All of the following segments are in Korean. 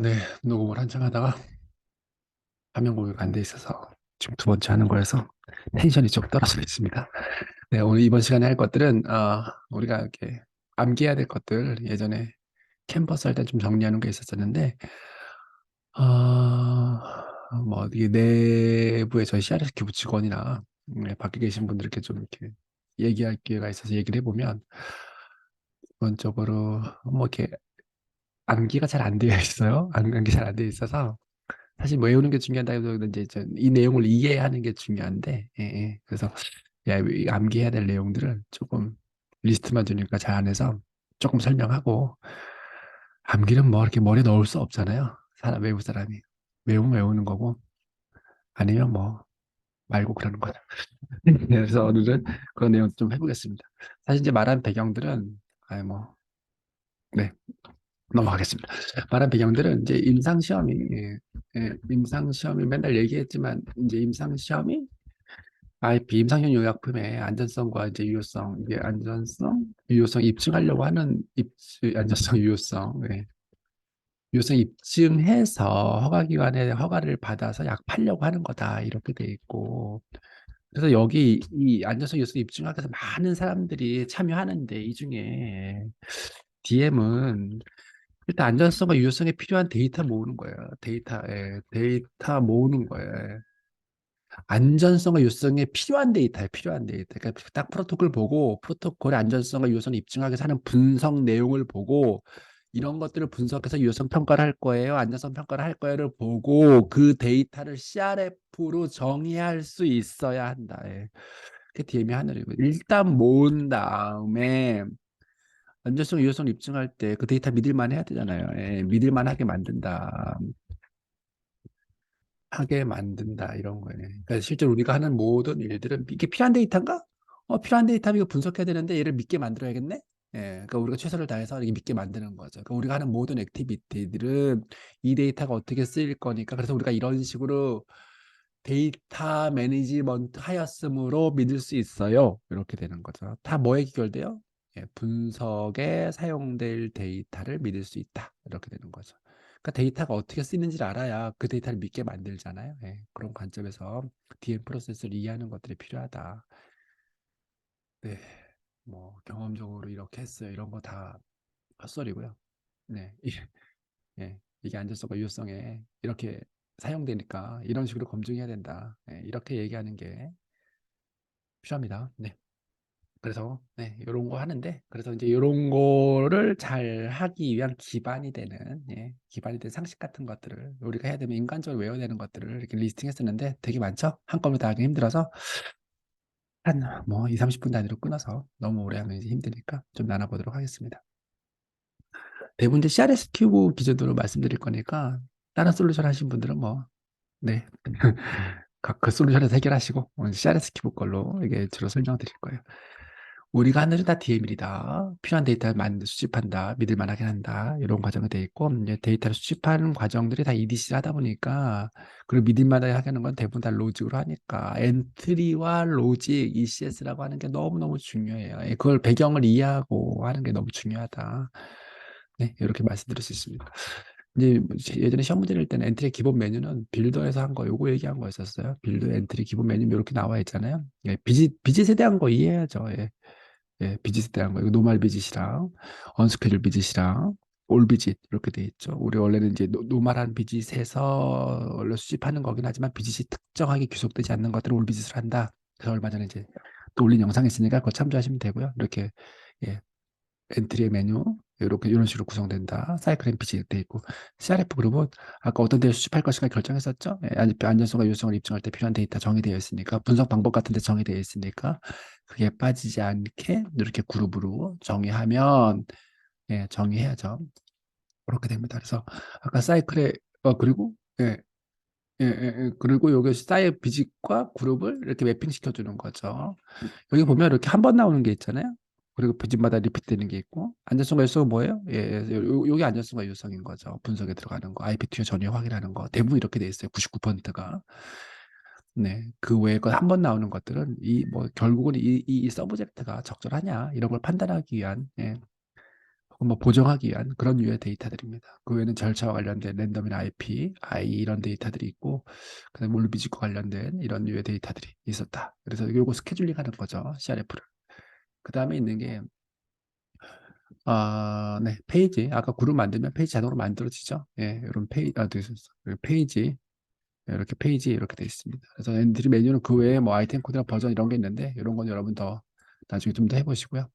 네. 녹음을 한참 하다가 화면 공유가 안 돼 있어서 지금 두 번째 하는 거여서 텐션이 좀 떨어져 있습니다. 네, 오늘 이번 시간에 할 것들은 우리가 이렇게 암기해야 될 것들 예전에 캔버스 할 때 좀 정리하는 게 있었었는데 뭐 이게 내부의 저희 CRS 큐브 직원이나 밖에 계신 분들께 좀 이렇게 얘기할 기회가 있어서 얘기를 해보면 기본적으로 뭐 이렇게 암기가 잘 안 되어 있어요. 암기 잘 안 되어 있어서 사실 뭐 외우는 게 중요하다기보다 이제 이 내용을 이해하는 게 중요한데, 예, 예. 그래서 야, 이 암기해야 될 내용들을 조금 리스트만 주니까 잘 안 해서 조금 설명하고 암기는 뭐 이렇게 머리에 넣을 수 없잖아요. 사람 외국 사람이 외우면 외우는 거고 아니면 뭐 말고 그러는 거죠. 그래서 오늘은 그런 내용 좀 해보겠습니다. 사실 이제 말한 배경들은 뭐 네. 넘어가겠습니다. 말한 배경들은 이제 임상시험이 임상시험이 맨날 얘기했지만 이제 임상시험이 IP 임상형 요약품의 안전성과 이제 유효성 이게 안전성 유효성 입증하려고 하는 안전성 유효성 유효성 입증해서 허가기관에 허가를 받아서 약 팔려고 하는 거다 이렇게 돼 있고 그래서 여기 이 안전성 유효성 입증하기 위해서 많은 사람들이 참여하는데 이 중에 DM은 일단 안전성과 유효성에 필요한 데이터 모으는 거예요. 데이터 모으는 거예요. 안전성과 유효성에 필요한 데이터예요. 필요한 데이터. 그러니까 딱 프로토콜 보고 프로토콜의 안전성과 유효성을 입증하기 위해서 하는 분석 내용을 보고 이런 것들을 분석해서 유효성 평가를 할 거예요. 안전성 평가를 할 거예요를 보고 그 데이터를 CRF로 정의할 수 있어야 한다. 예. 그게 DM이 하늘이고 일단 모은 다음에 안전성, 유효성 입증할 때 그 데이터 믿을만 해야 되잖아요. 예, 믿을만하게 만든다. 하게 만든다. 이런 거예요. 그러니까 실제로 우리가 하는 모든 일들은 이게 필요한 데이터인가? 필요한 데이터면 이거 분석해야 되는데 얘를 믿게 만들어야겠네? 예, 그러니까 우리가 최선을 다해서 이렇게 믿게 만드는 거죠. 그러니까 우리가 하는 모든 액티비티들은 이 데이터가 어떻게 쓰일 거니까 그래서 우리가 이런 식으로 데이터 매니지먼트 하였으므로 믿을 수 있어요. 이렇게 되는 거죠. 다 뭐에 기결돼요? 예, 분석에 사용될 데이터를 믿을 수 있다. 이렇게 되는 거죠. 그러니까 데이터가 어떻게 쓰이는지를 알아야 그 데이터를 믿게 만들잖아요. 예, 그런 관점에서 DM 프로세스를 이해하는 것들이 필요하다. 네, 뭐 경험적으로 이렇게 했어요. 이런 거 다 헛소리고요. 네, 이게 안전성과 유효성에 이렇게 사용되니까 이런 식으로 검증해야 된다. 이렇게 얘기하는 게 필요합니다. 네. 그래서 이런 거 하는데 그래서 이제 이런 거를 잘 하기 위한 기반이 되는 기반이 된 상식 같은 것들을 우리가 해야 되면 인간적으로 외워야 되는 것들을 이렇게 리스팅했었는데 되게 많죠. 한꺼번에 다 하기 힘들어서 한 뭐 2, 30분 단위로 끊어서 너무 오래 하면 이제 힘드니까 좀 나눠보도록 하겠습니다. 대부분 이제 CRS 큐브 기준으로 말씀드릴 거니까 다른 솔루션 하신 분들은 뭐 네. 각 그 솔루션에서 해결하시고 오늘 CRS 큐브 걸로 이게 주로 설명드릴 거예요. 우리가 하는 일은 다 DML이다. 필요한 데이터를 수집한다. 믿을 만하게 한다. 이런 과정이 돼 있고 이제 데이터를 수집하는 과정들이 다 EDC를 하다 보니까 그리고 믿을 만하게 하는 건 대부분 다 로직으로 하니까 엔트리와 로직 ECS라고 하는 게 너무너무 중요해요. 그걸 배경을 이해하고 하는 게 너무 중요하다. 네, 이렇게 말씀드릴 수 있습니다. 이제 예전에 시험 문제 낼 때는 엔트리 기본 메뉴는 빌더에서 한 거 요거 얘기한 거였었어요. 빌더 엔트리 기본 메뉴 이렇게 나와 있잖아요. 비짓에 대한 거 이해해야죠. 비짓에 대한 거 이거 노멀 비짓이랑 언스케줄 비짓이랑 올 비짓 이렇게 돼 있죠. 우리 원래는 이제 노멀한 비짓에서 원래 수집하는 거긴 하지만 비짓이 특정하게 귀속되지 않는 것들을 올 비짓을 한다. 그래서 얼마 전에 이제 또 올린 영상이 있으니까 그거 참조하시면 되고요. 이렇게 예, 엔트리 메뉴 이렇게 이런 식으로 구성된다. 사이클 NPC 돼 있고 CRF 그룹은 아까 어떤 데를 수집할 것인가 결정했었죠. 안전성과 유효성을 입증할 때 필요한 데이터 정의되어 있으니까 분석 방법 같은 데 정의되어 있으니까 그게 빠지지 않게 이렇게 그룹으로 정의하면 정의해야죠. 그렇게 됩니다. 그래서 아까 사이클에 그리고 그리고 여기 사이 비직과 그룹을 이렇게 매핑 시켜주는 거죠. 여기 보면 이렇게 한 번 나오는 게 있잖아요. 그리고 부집마다 리피트되는 게 있고 안전성과 유효성은 뭐예요? 요게 안전성과 유효성인 거죠. 분석에 들어가는 거, IP 투여 전혀 확인하는 거 대부분 이렇게 돼 있어요. 99%가. 네, 그 외에 거 한 번 나오는 것들은 이 뭐 결국은 이 서브젝트가 적절하냐 이런 걸 판단하기 위한 뭐 보정하기 위한 그런 유의 데이터들입니다. 그 외에는 절차와 관련된 랜덤이나 IP, I 이런 데이터들이 있고, 그다음에 올비직과 관련된 이런 유의 데이터들이 있었다. 그래서 요거 스케줄링하는 거죠, CRF를. 그다음에 있는 게 네, 페이지. 아까 그룹 만들면 페이지 자동으로 만들어지죠. 예, 이런 페이지, 이렇게 페이지 이렇게 돼 있습니다. 그래서 엔트리 메뉴는 그 외에 뭐 아이템 코드나 버전 이런 게 있는데 이런 건 여러분 더 나중에 좀 더 해보시고요.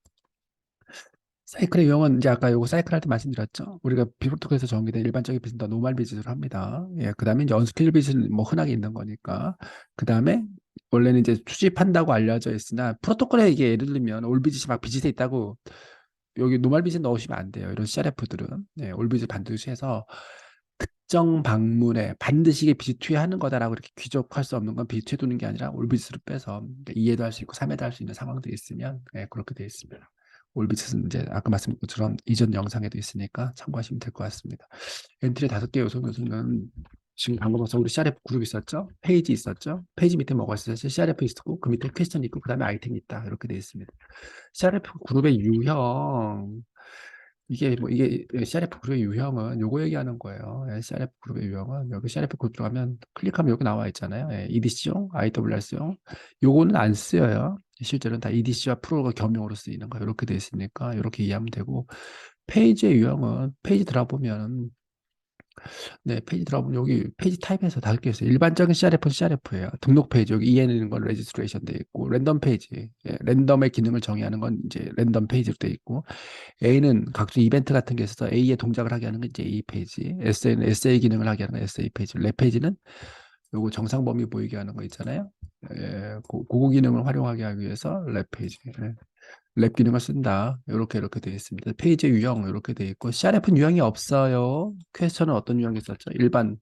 사이클의 유형은 이제 아까 요거 사이클 할 때 말씀드렸죠. 우리가 비프로토콜에서 정의된 일반적인 비즈는 노멀 비즈를 합니다. 예, 그다음에 이제 언스케일 비즈는 뭐 흔하게 있는 거니까. 그다음에 원래는 이제 수집한다고 알려져 있으나 프로토콜에 이게 예를 들면 올 비즈이 막 비즈에 있다고 여기 노멀 비즈 넣으시면 안 돼요. 이런 CRF들은 예, 올 비즈 반드시 해서 특정 방문에 반드시 이게 비투하는 거다라고 이렇게 귀족할 수 없는 건 비투해 두는 게 아니라 올비스로 빼서 그러니까 2에도 할 수 있고 3에도 할 수 있는 상황들이 있으면 예, 그렇게 되어 있습니다. 올비스는 이제 아까 말씀드린 것처럼 이전 영상에도 있으니까 참고하시면 될 것 같습니다. 엔트리 5개 요소는 지금 방금 봐서 우리 CRF 그룹 있었죠? 페이지 있었죠? 페이지 밑에 뭐가 있었죠? CRF 있었고 그 밑에 퀘스천 있고 그 다음에 아이템이 있다. 이렇게 되어 있습니다. CRF 그룹의 유형 이게 뭐 이게 CRF 그룹의 유형은 요거 얘기하는 거예요. 예, CRF 그룹의 유형은 여기 CRF 그룹 들어가면 클릭하면 여기 나와 있잖아요. 예, EDC용, IWRS용. 요거는 안 쓰여요. 실제로는 다 EDC와 프로가 겸용으로 쓰이는 거 이렇게 돼 있으니까 이렇게 이해하면 되고 페이지의 유형은 페이지 들어보면 네, 페이지 들어보면 여기 페이지 타입에서 5개 있어요. 일반적인 CRF는 CRF예요. 등록 페이지 여기 EN에 있는 건 레지스트레이션 돼 있고 랜덤 페이지 예, 랜덤의 기능을 정의하는 건 이제 랜덤 페이지로 돼 있고 A는 각종 이벤트 같은 게 있어서 A의 동작을 하게 하는 게 이제 A 페이지, SA는 SA 기능을 하게 하는 건 SA 페이지, 랩 페이지는 요거 정상 범위 보이게 하는 거 있잖아요. 예, 그 기능을 활용하게 하기 위해서 랩 페이지, 예, 랩 기능을 쓴다. 이렇게 되어 있습니다. 페이지 유형 이렇게 되어 있고 CRF는 유형이 없어요. 퀘스천은 어떤 유형이 있었죠? 일반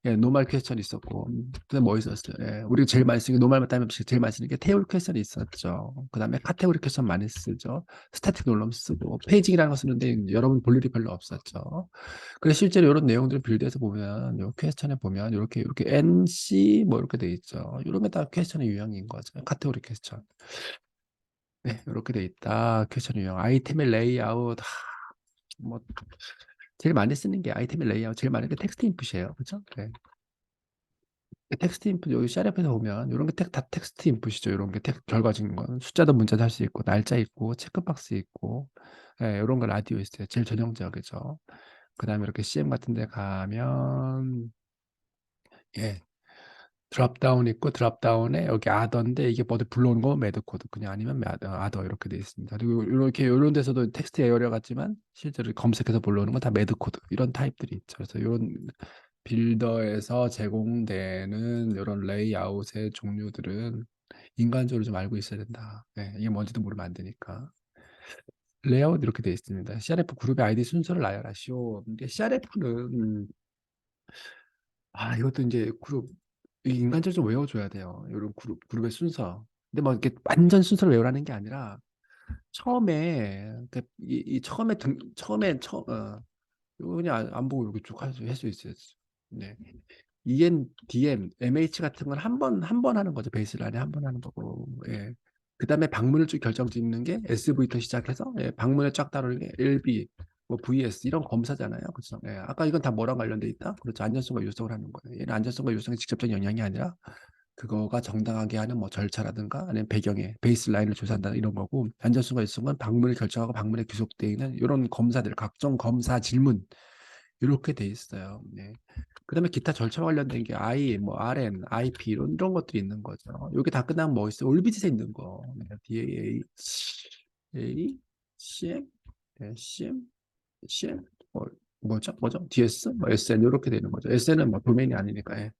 예, 노말 퀘스천 있었고, 그다음 뭐 있었어요? 예, 우리가 제일 많이 쓰는 게 노말만 따면 제일 많이 쓰는 게 테이블 퀘스천이 있었죠. 그다음에 카테고리 퀘스천 많이 쓰죠. 스태틱 놀럼 쓰고 페이징이라는 거 쓰는데 여러분 볼 일이 별로 없었죠. 그래서 실제로 이런 내용들을 빌드해서 보면 요 퀘스천에 보면 이렇게 NC 뭐 이렇게 돼 있죠. 이런 게 다 퀘스천의 유형인 거죠. 카테고리 퀘스천. 네, 이렇게 돼 있다. 퀘스천 유형. 아이템의 레이아웃. 뭐 제일 많이 쓰는 게 아이템의 레이아웃 제일 많은 게 텍스트 인풋이에요. 그렇죠? 네. 텍스트 인풋 여기 셀업에서 보면 이런 게 다 텍스트 인풋이죠. 이런 게 결과 적는 건 숫자도 문자도 할 수 있고 날짜 있고 체크박스 있고 예, 이런 거 라디오 있어요. 제일 전형적이죠. 그다음에 이렇게 CM 같은 데 가면 예, 드롭다운 있고 드롭다운에 여기 아더인데 이게 뭐 불러오는 거 매드 코드 그냥 아니면 아더 이렇게 돼 있습니다. 그리고 이렇게 이런 데서도 텍스트 에어리어 같지만 실제로 검색해서 불러오는 건 다 매드 코드 이런 타입들이 있죠. 그래서 이런 빌더에서 제공되는 이런 레이아웃의 종류들은 인간적으로 좀 알고 있어야 된다. 네, 이게 뭔지도 모르면 안 되니까. 레이아웃 이렇게 되어 있습니다. CRF 그룹의 아이디 순서를 나열하시오. 근데 CRF는 이것도 이제 그룹 인간적으로 좀 외워줘야 돼요. 이런 그룹의 순서. 근데 뭐 이렇게 완전 순서를 외우라는 게 아니라 처음에 그러니까 이거 그냥 안 보고 이렇게 쭉 할 수 있어요. 네. EN, DM, MH 같은 건 한 번 하는 거죠. 베이스라인에 한 번 하는 거고. 예. 그다음에 방문을 쭉 결정 짓는 게 SV부터 시작해서 예, 방문에 쫙 따르는 게 LB, 뭐 VS 이런 검사잖아요. 그렇죠? 예. 아까 이건 다 뭐랑 관련돼 있다? 그렇죠. 안전성과 유성을 하는 거예요. 얘는 안전성과 유성의 직접적인 영향이 아니라 그거가 정당하게 하는 뭐 절차라든가 아니면 배경에 베이스라인을 조사한다 이런 거고 안전성과 유성은 방문을 결정하고 방문에 귀속되어 있는 이런 검사들 각종 검사 질문 이렇게 돼 있어요. 네. 그다음에 기타 절차와 관련된 게 I, 뭐 RN, IP 이런 것들이 있는 거죠. 여기 다 끝나면 뭐 있어요? 올비짓에 있는 거. 네. DAA, A, CM, 네. CM, 뭐죠? DS, 뭐 SN 이렇게 되는 거죠. SN은 뭐 도메인이 아니니까. 예.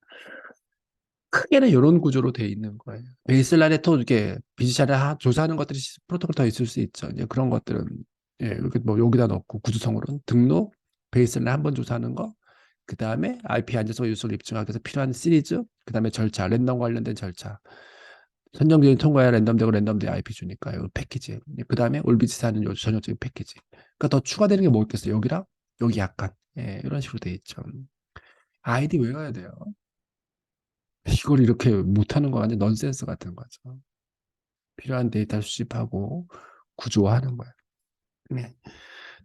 크게는 이런 구조로 돼 있는 거예요. 베이스라인에 또 이렇게 비즈샤를 조사하는 것들이 프로토콜 더 있을 수 있죠. 이제 그런 것들은 예, 이렇게 뭐 여기다 넣고 구조성으로는 등록, 베이스라인 한 번 조사하는 거, 그 다음에 IP 안전성 유수를 입증하기 위해서 필요한 시리즈, 그 다음에 절차, 랜덤 관련된 절차. 선정적인 통과야 랜덤되고 랜덤대 IP 주니까 요 패키지. 그 다음에 올비지사는 요 전형적인 패키지. 그러니까 더 추가되는 게 뭐 있겠어요? 여기랑 여기 약간 예, 이런 식으로 돼 있죠. 아이디 외워야 돼요. 이걸 이렇게 못하는 거 완전 넌센스 같은 거죠. 필요한 데이터 수집하고 구조화하는 거예요. 네.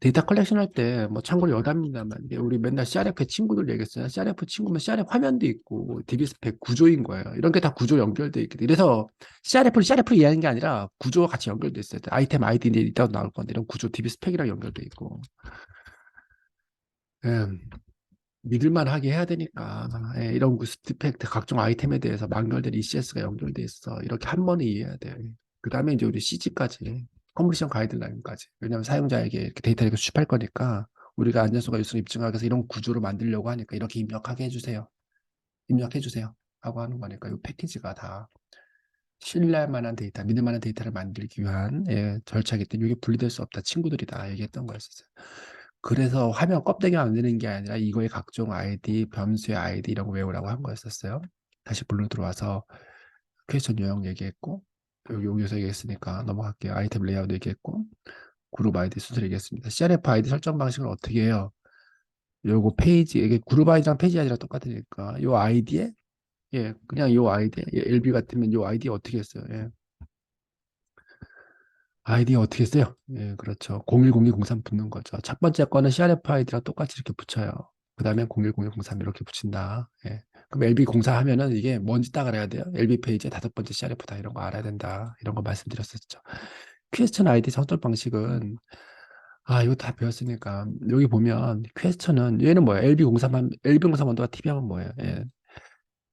데이터 컬렉션 할 때 뭐 참고로 여담입니다만 이게 우리 맨날 CRF 친구들 얘기했어요. CRF 친구면 CRF 화면도 있고 DB 스펙 구조인 거예요. 이런 게 다 구조 연결돼 있거든요. 그래서 CRF를 이해하는 게 아니라 구조와 같이 연결돼 있어요. 아이템 아이디 이따가 나올 건데 이런 구조 DB 스펙이랑 연결돼 있고 예, 믿을만 하게 해야 되니까 예, 이런 스펙 각종 아이템에 대해서 막연된 ECS가 연결돼 있어. 이렇게 한 번에 이해해야 돼요. 그 다음에 이제 우리 CG까지 컨버션 가이드라인까지. 왜냐하면 사용자에게 이렇게 데이터를 수집할 거니까 우리가 안전성과 유수를 입증하기 위해서 이런 구조를 만들려고 하니까 이렇게 입력하게 해주세요. 입력해 주세요. 하고 하는 거니까 이 패키지가 다 신뢰할 만한 데이터, 믿을 만한 데이터를 만들기 위한 예, 절차이기 때문에 이게 분리될 수 없다. 친구들이 다 얘기했던 거였어요. 그래서 화면 껍데기 만드는 게 아니라 이거의 각종 아이디, 변수의 아이디 이런 거 외우라고 한 거였었어요. 다시 본론 들어와서 퀘스천 유형 얘기했고 여기서 얘기했으니까 넘어갈게요. 아이템 레이아웃 얘기했고 그룹 아이디 순서를 얘기했습니다. CRF 아이디 설정 방식을 어떻게 해요? 요거 페이지 이게 그룹 아이디랑 페이지 아이디랑 똑같으니까 요 아이디에 예 그냥 요 아이디 예, LB 같으면 요 아이디 어떻게 했어요? 예. 아이디 어떻게 써요? 예, 그렇죠. 010203 붙는 거죠. 첫 번째 거는 CRF 아이디랑 똑같이 이렇게 붙여요. 그 다음에 010203 이렇게 붙인다. 예. 그럼 LB04 하면은 이게 뭔지 딱 알아야 돼요. LB 페이지에 다섯 번째 CRF다 이런 거 알아야 된다. 이런 거 말씀드렸었죠. 퀘스천 아이디 선택 방식은 아, 이거 다 배웠으니까 여기 보면 퀘스천은 얘는 뭐야? LB03 LB03 원도가 TV 하면 뭐예요? 예.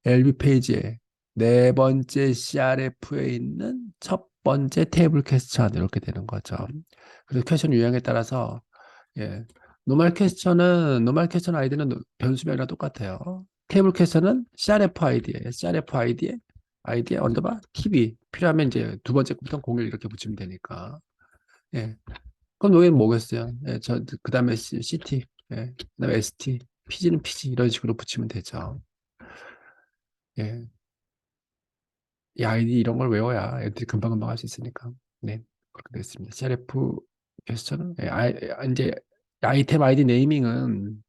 LB 페이지에 네 번째 CRF에 있는 첫 번째 테이블 퀘스천 이렇게 되는 거죠. 그래서 퀘스천 유형에 따라서 예, 노멀 퀘스천 아이디는 변수명이랑 똑같아요. 테이블 퀘스천은 CRF 아이디에 아이디에 언더바 TV 필요하면 이제 두 번째 부터 01 이렇게 붙이면 되니까 예. 그럼 여기는 뭐겠어요? 예, 그다음에 CT 예, 그다음에 ST PG는 PG 이런 식으로 붙이면 되죠. 예. 이 아이디 이런 걸 외워야 애들이 금방금방 할 수 있으니까. 네, 그렇게 됐습니다. CRF 퀘스천은 이제 아이템 아이디 네이밍은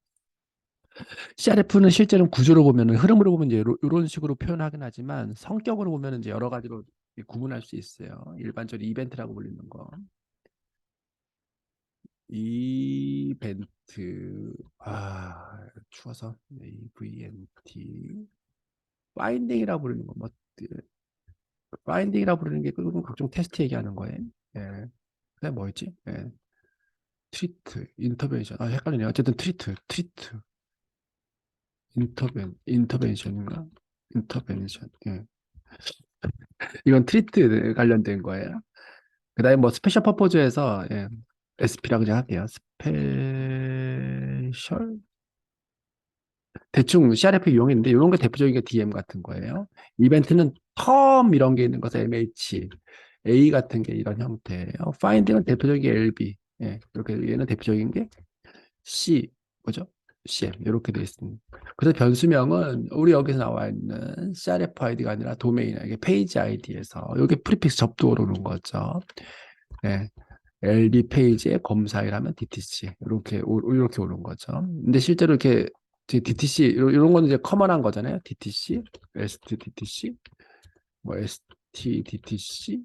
CRF는 실제로 구조로 보면 흐름으로 보면 이제 이런 식으로 표현하긴 하지만 성격으로 보면 이제 여러 가지로 구분할 수 있어요. 일반적으로 이벤트라고 불리는 거. 이벤트 추워서 EVNT 파인딩이라고 부르는 거 뭐 파인딩이라고 부르는 게 그건 각종 테스트 얘기하는 거예요. 예. 그게 뭐였지? 예. 트리트, 인터벤션. 아, 헷갈리네. 어쨌든 트리트, 인터벤션인가? 인터벤션. 예. 이건 트리트 관련된 거예요. 그다음에 뭐 스페셜 퍼포즈에서 예. SP라고 그냥 할게요. 스페셜 대충 CRF 이용했는데 이런 게 대표적인 게 DM 같은 거예요. 이벤트는 텀 이런 게 있는 것은 MH, A 같은 게 이런 형태예요. find는 대표적인 게 LB. 예, 이렇게 얘는 대표적인 게 C, 뭐죠? CM 이렇게 돼 있습니다. 그래서 변수명은 우리 여기서 나와 있는 CRF 아이디가 아니라 도메인, 이게 페이지 아이디에서 이게 프리픽스 접두어로 오는 거죠. 예. LB 페이지에 검사일하면 DTC 이렇게 오는 거죠. 근데 실제로 이렇게 DTC 이런 거는 이제 커먼한 거잖아요. DTC, ST DTC, 뭐 ST DTC,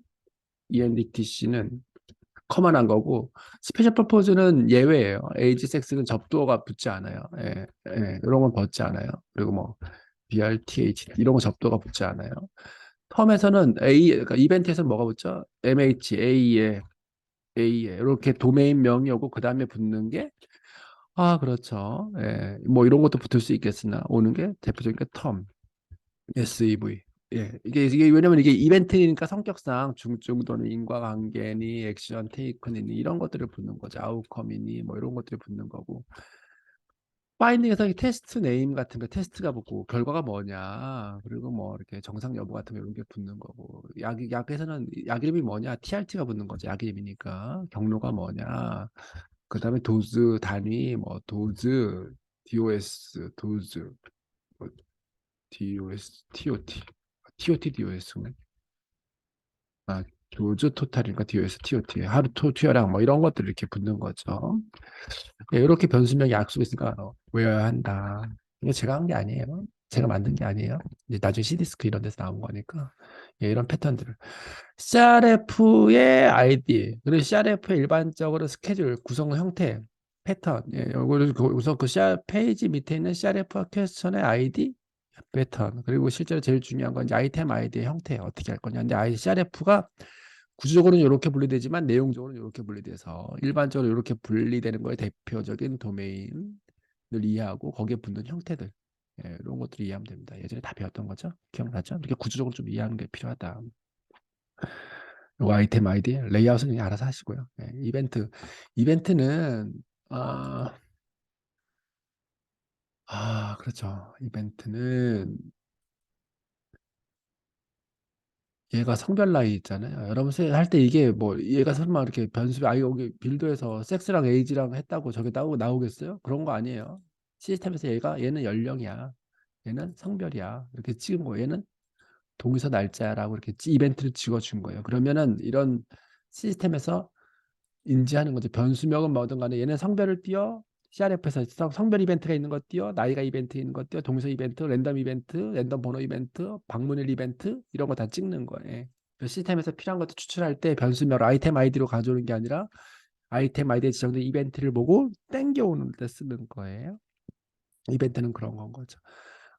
ENDTC는 커먼한 거고 스페셜 퍼포즈는 예외예요. 에이지 섹스는 접두어가 붙지 않아요. 예, 예, 이런 건 붙지 않아요. 그리고 뭐 BRTH 이런 거 접두어가 붙지 않아요. 텀에서는 그러니까 이벤트에서는 뭐가 붙죠? MH, A에 이렇게 도메인 명이 오고 그 다음에 붙는 게 그렇죠. 예, 뭐 이런 것도 붙을 수 있겠으나 오는 게 대표적인 게 텀, SEV. 예, 이게 왜냐면 이게 이벤트니까 성격상 중증 또는 인과관계니 액션 테이크니 이런 것들을 붙는 거죠. 아웃컴이니 뭐 이런 것들이 붙는 거고. 파인딩에서 이 테스트 네임 같은 거 테스트가 붙고 결과가 뭐냐 그리고 뭐 이렇게 정상 여부 같은 거 이런 게 붙는 거고 약에서는 약 이름이 뭐냐 TRT가 붙는 거죠. 약 이름이니까 경로가 뭐냐 그다음에 도즈 단위 뭐 도즈 DOS 도즈 뭐 DOS TOT DOS 아 도즈 토탈인가 DOS TOT 하루 투어랑 뭐 이런 것들 이렇게 붙는 거죠. 예, 이렇게 변수명이 약속이 있으니까 외워야 한다. 이게 제가 한 게 아니에요. 제가 만든 게 아니에요. 이제 나중에 CD스크 이런 데서 나온 거니까 예, 이런 패턴들을. CRF의 아이디, 그리고 CRF의 일반적으로 스케줄, 구성 형태, 패턴. 예, 요거를 우선 그 페이지 밑에 있는 CRF 퀘스천의 아이디, 패턴. 그리고 실제로 제일 중요한 건 이제 아이템 아이디의 형태 어떻게 할 거냐. 근데 CRF가 구조적으로는 이렇게 분리되지만 내용적으로는 이렇게 분리돼서 일반적으로 이렇게 분리되는 거에 대표적인 도메인을 이해하고 거기에 붙는 형태들. 예, 이런 것들을 이해하면 됩니다. 예전에 다 배웠던 거죠. 기억나죠? 이렇게 구조적으로 좀 이해하는 게 필요하다. 요거 아이템 아이디 레이아웃은 그냥 알아서 하시고요. 예, 이벤트는 그렇죠. 이벤트는 얘가 성별 나이 있잖아요. 여러분 할 때 이게 뭐 얘가 설마 이렇게 변수 여기 빌드에서 섹스랑 에이지랑 했다고 저게 나오겠어요? 그런 거 아니에요. 시스템에서 얘는 연령이야. 얘는 성별이야. 이렇게 찍은 거. 얘는 동의서 날짜라고 이렇게 이벤트를 찍어준 거예요. 그러면은 이런 시스템에서 인지하는 거죠. 변수명은 뭐든 간에 얘는 성별을 띄워 CRF에서 성별 이벤트가 있는 거 띄워 나이가 이벤트 있는 거 띄워 동서 이벤트 랜덤 이벤트 랜덤 번호 이벤트 방문일 이벤트 이런 거 다 찍는 거예요. 그 시스템에서 필요한 것도 추출할 때 변수명 아이템 아이디로 가져오는 게 아니라 아이템 아이디에 지정된 이벤트를 보고 땡겨오는 데 쓰는 거예요. 이벤트는 그런 건 거죠.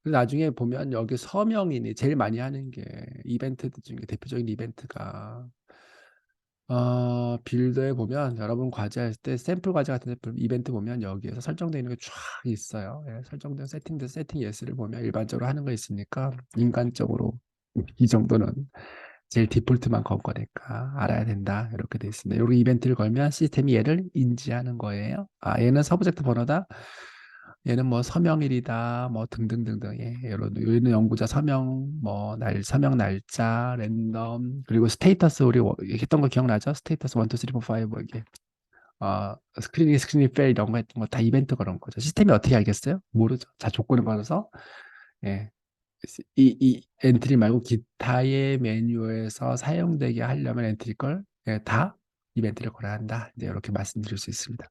그리고 나중에 보면 여기 서명인이 제일 많이 하는 게 이벤트들 중에 대표적인 이벤트가 빌드에 보면 여러분 과제할 때 샘플 과제 같은 데 이벤트 보면 여기에서 설정되어 있는 게 쫙 있어요. 예, 설정된 세팅 예스를 보면 일반적으로 하는 거 있으니까 인간적으로 이 정도는 제일 디폴트만 건 거니까 알아야 된다. 이렇게 돼 있습니다. 여기 이벤트를 걸면 시스템이 얘를 인지하는 거예요. 얘는 서브젝트 번호다. 얘는 뭐 서명일이다. 뭐 등등등등. 예, 얘는 연구자 서명, 뭐 서명 날짜, 랜덤, 그리고 스테이터스 우리 했던 거 기억나죠? 스테이터스 1, 2, 3, 4, 5 뭐 이게 스크린이 페일 이런 거 했던 거 다 이벤트 그런 거죠. 시스템이 어떻게 알겠어요? 모르죠. 자 조건을 걸어서 예. 이 엔트리 말고 기타의 메뉴에서 사용되게 하려면 엔트리 걸 다 이벤트를 걸어야 한다. 이제 이렇게 말씀드릴 수 있습니다.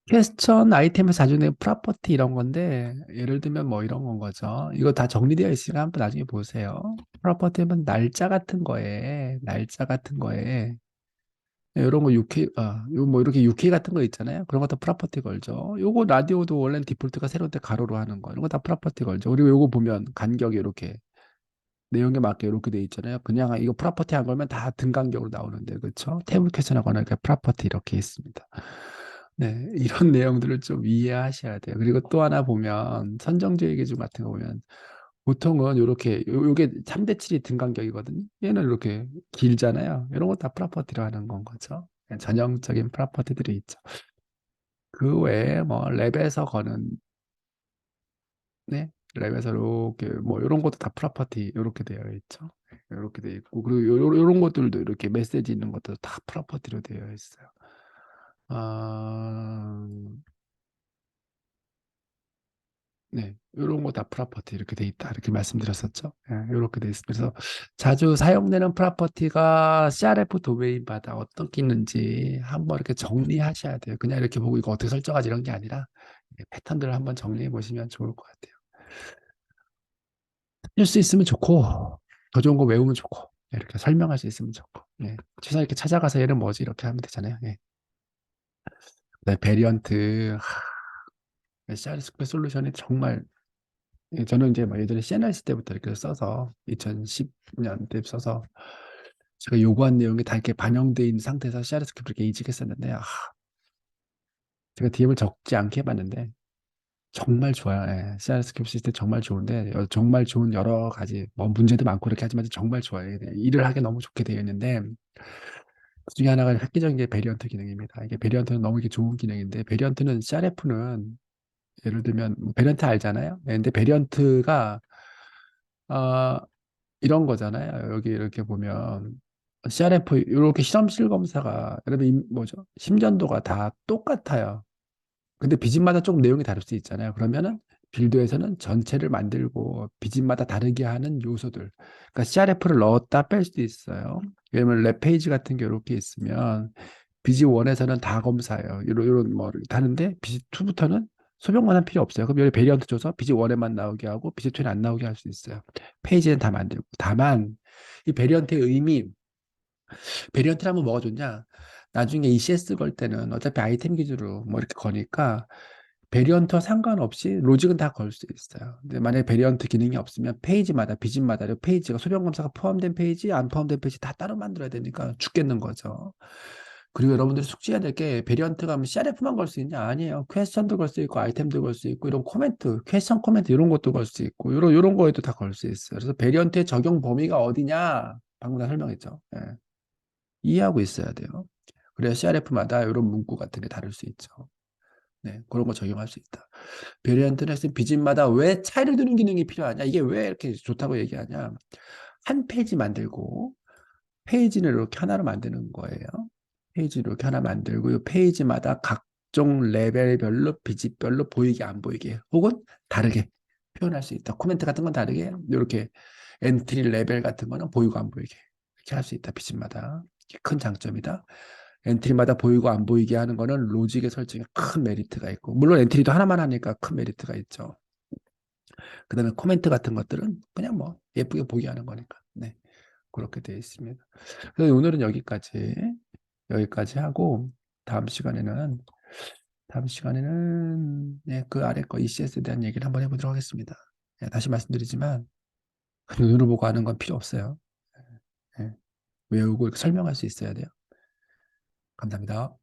퀘스천 아이템에서 자주 내는 프로퍼티 이런 건데 예를 들면 뭐 이런 건 거죠. 이거 다 정리되어 있으니까 한번 나중에 보세요. 프로퍼티면 날짜 같은 거에 이런 거 UK 요 뭐 이렇게 UK 같은 거 있잖아요. 그런 것도 프로퍼티 걸죠. 요거 라디오도 원래는 디폴트가 세로인데 가로로 하는 거 이런 거 다 프로퍼티 걸죠. 그리고 요거 보면 간격이 이렇게 내용에 맞게 이렇게 돼 있잖아요. 그냥 이거 프로퍼티 한 걸면 다 등간격으로 나오는데 그렇죠? 태블 퀘션하거나 이렇게 프로퍼티 이렇게 있습니다. 네, 이런 내용들을 좀 이해하셔야 돼요. 그리고 또 하나 보면 선정주의 기준 같은 거 보면 보통은 이렇게 요게 3대 7이 등간격이거든요. 얘는 이렇게 길잖아요. 이런 거 다 프로퍼티로 하는 건 거죠. 전형적인 프로퍼티들이 있죠. 그 외에 뭐 랩에서 거는 네, 랩에서 이렇게 뭐 이런 것도 다 프로퍼티 이렇게 되어 있죠. 이렇게 되어 있고 그리고 요런 것들도 이렇게 메시지 있는 것도 다 프로퍼티로 되어 있어요. 아, 네, 이런 거 다 프로퍼티 이렇게 돼 있다 이렇게 말씀드렸었죠. 예, 이렇게 돼 있습니다. 그래서 자주 사용되는 프로퍼티가 CRF 도메인마다 어떻게 있는지 한번 이렇게 정리하셔야 돼요. 그냥 이렇게 보고 이거 어떻게 설정하지 이런 게 아니라 패턴들을 한번 정리해 보시면 좋을 것 같아요. 쓸 수 있으면 좋고 더 좋은 거 외우면 좋고 이렇게 설명할 수 있으면 좋고 최소한 이렇게 찾아가서 얘는 뭐지 이렇게 하면 되잖아요. 네, 베리언트 CRSQL 솔루션이 정말 저는 이제 뭐 예전에 CNRC 때부터 이렇게 써서 2010년 때 써서 제가 요구한 내용이 다 이렇게 반영되어 있는 상태에서 CRSQL 이렇게 이직했었는데 제가 DM을 적지 않게 해봤는데 정말 좋아요. CRSQL 시스템 정말 좋은데 정말 좋은 여러 가지 뭐 문제도 많고 이렇게 하지만 정말 좋아요. 일을 하기 너무 좋게 되어 있는데 그 중에 하나가 획기적인 게 베리언트 기능입니다. 이게 베리언트는 너무 이게 좋은 기능인데 베리언트는 CRF는 예를 들면 뭐 베리언트 알잖아요. 근데 베리언트가 어, 이런 거잖아요. 여기 이렇게 보면 CRF 이렇게 실험실 검사가 여러분 뭐죠? 심전도가 다 똑같아요. 근데 비집마다 조금 내용이 다를 수 있잖아요. 그러면은 빌드에서는 전체를 만들고 비집마다 다르게 하는 요소들. 그러니까 CRF를 넣었다 뺄 수도 있어요. 왜냐면 랩 페이지 같은 게 이렇게 있으면 비집 1에서는 다 검사해요. 이런 뭐 하는데 비집 2부터는 소명만 한 필요 없어요. 그럼 여기 베리언트 줘서 비즈 1에만 나오게 하고 비즈 2는 안 나오게 할 수 있어요. 페이지는 다 만들고. 다만 이 베리언트의 의미, 베리언트를 하면 뭐가 좋냐? 나중에 ECS 걸 때는 어차피 아이템 기준으로 뭐 이렇게 거니까 베리언트와 상관없이 로직은 다 걸 수 있어요. 근데 만약에 베리언트 기능이 없으면 페이지마다 비집마다 페이지가 소변 검사가 포함된 페이지, 안 포함된 페이지 다 따로 만들어야 되니까 죽겠는 거죠. 그리고 여러분들이 숙지해야 될 게 베리언트가 하면 CRF만 걸 수 있냐? 아니에요. 퀘스천도 걸 수 있고 아이템도 걸 수 있고 이런 코멘트, 퀘스천 코멘트 이런 것도 걸 수 있고 이런 거에도 다 걸 수 있어요. 그래서 베리언트의 적용 범위가 어디냐? 방금 다 설명했죠. 예. 이해하고 있어야 돼요. 그래야 CRF마다 이런 문구 같은 게 다를 수 있죠. 네, 그런 거 적용할 수 있다. 베리언트는 비집마다 왜 차이를 두는 기능이 필요하냐? 이게 왜 이렇게 좋다고 얘기하냐? 한 페이지 만들고 페이지를 이렇게 하나로 만드는 거예요. 페이지를 이렇게 하나 만들고 이 페이지마다 각종 레벨별로 비집별로 보이게 안 보이게 혹은 다르게 표현할 수 있다. 코멘트 같은 건 다르게 이렇게 엔트리 레벨 같은 거는 보이고 안 보이게 이렇게 할 수 있다. 비집마다. 이게 큰 장점이다. 엔트리마다 보이고 안 보이게 하는 거는 로직의 설정에 큰 메리트가 있고 물론 엔트리도 하나만 하니까 큰 메리트가 있죠. 그다음에 코멘트 같은 것들은 그냥 뭐 예쁘게 보게 하는 거니까. 네. 그렇게 되어 있습니다. 그래서 오늘은 여기까지 하고 다음 시간에는 네, 그 아래 거 ECS에 대한 얘기를 한번 해보도록 하겠습니다. 네, 다시 말씀드리지만 눈으로 보고 하는 건 필요 없어요. 네, 외우고 설명할 수 있어야 돼요. 감사합니다.